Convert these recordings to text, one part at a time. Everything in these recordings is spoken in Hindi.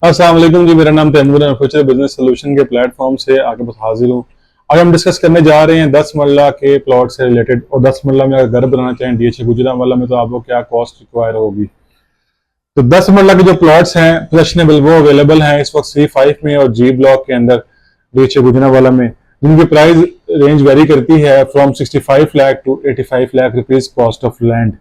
अस्सलाम वालेकुम जी। मेरा नाम तैमूर है। फ्यूचर बिजनेस सोल्यूशन के प्लेटफॉर्म से आगे बस हाजिर हूँ। आज हम डिस्कस करने जा रहे हैं 10 मरला के प्लॉट से रिलेटेड। और 10 मरला में अगर घर बनाना चाहें डीएचए गुजरांवाला में तो आपको क्या कॉस्ट रिक्वायर होगी। तो 10 मरला के जो प्लॉट्स हैं पोजेशनेबल वो अवेलेबल हैं इस वक्त C5 में और जी ब्लॉक के अंदर डीएचए गुजरांवाला में, जिनकी प्राइस रेंज वेरी करती है from 65 lakh to 85 lakh rupees cost of land.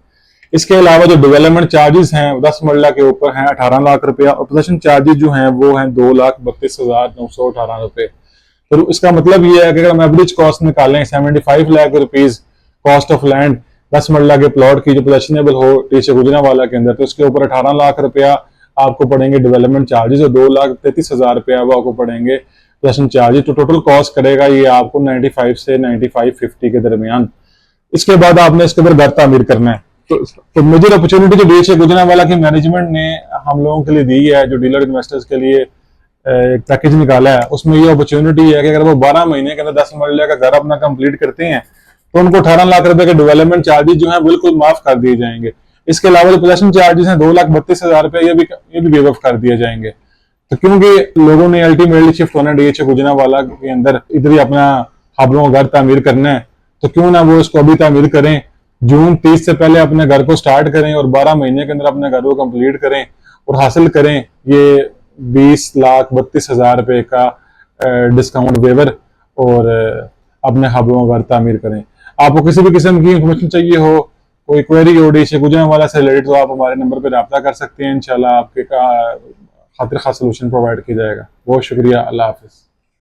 इसके अलावा जो डेवलपमेंट चार्जेस हैं 10 मरला के ऊपर हैं 18 लाख रुपया, और पोजेशन चार्जेस जो हैं वो हैं 2,32,918 रुपए। तो इसका मतलब ये है कि अगर हम एवरेज कॉस्ट निकालें 75 lakh rupees cost of land 10 मरला के प्लॉट की जो पोजेशनेबल हो टीचे गुजरांवाला के अंदर, तो उसके ऊपर 18 लाख रुपया आपको पड़ेंगे डेवलपमेंट चार्जेस और 2,33,000 रुपया वो आपको पड़ेंगे पोजेशन चार्जेस। तो टोटल कॉस्ट करेगा ये आपको 95 से 9550 के दरमियान। इसके बाद आपने इसके अंदर घर तामीर करना है। तो मेजर अपॉर्चुनिटी जो डीएचए गुजरांवाला की मैनेजमेंट ने हम लोगों के लिए दी है, जो डीलर इन्वेस्टर्स के लिए एक पैकेज निकाला है, उसमें ये अपॉर्चुनिटी है कि अगर वो 12 महीने के अंदर 10 मरले का घर अपना कंप्लीट करते हैं तो उनको 18 लाख रुपए के डेवलपमेंट चार्जेस जो है बिल्कुल माफ कर दिए जाएंगे। इसके अलावा जो पोजेशन चार्जेस हैं 2,32,000 रुपए ये भी वेव ऑफ कर दिए जाएंगे। तो क्योंकि लोगों ने अल्टीमेटली शिफ्ट होना डीएचए गुजरांवाला के अंदर, इधर ही अपना खबरों घर तामीर करना है, तो क्यों ना वो इसको अभी तामीर करें, जून 30 से पहले अपने घर को स्टार्ट करें और 12 महीने के अंदर अपने घर को कंप्लीट करें और हासिल करें ये 20,32,000 रुपए का डिस्काउंट वेवर, और अपने खबरों घर तामीर करें। आपको किसी भी किस्म की इंफॉर्मेशन चाहिए हो, कोई क्वेरी हो डीएचए गुजरांवाला से रिलेटेड, तो आप हमारे नंबर पर रब्ता कर सकते हैं। इंशाल्लाह आपके खातिर खास सोल्यूशन प्रोवाइड किया जाएगा। बहुत शुक्रिया। अल्लाह हाफिज।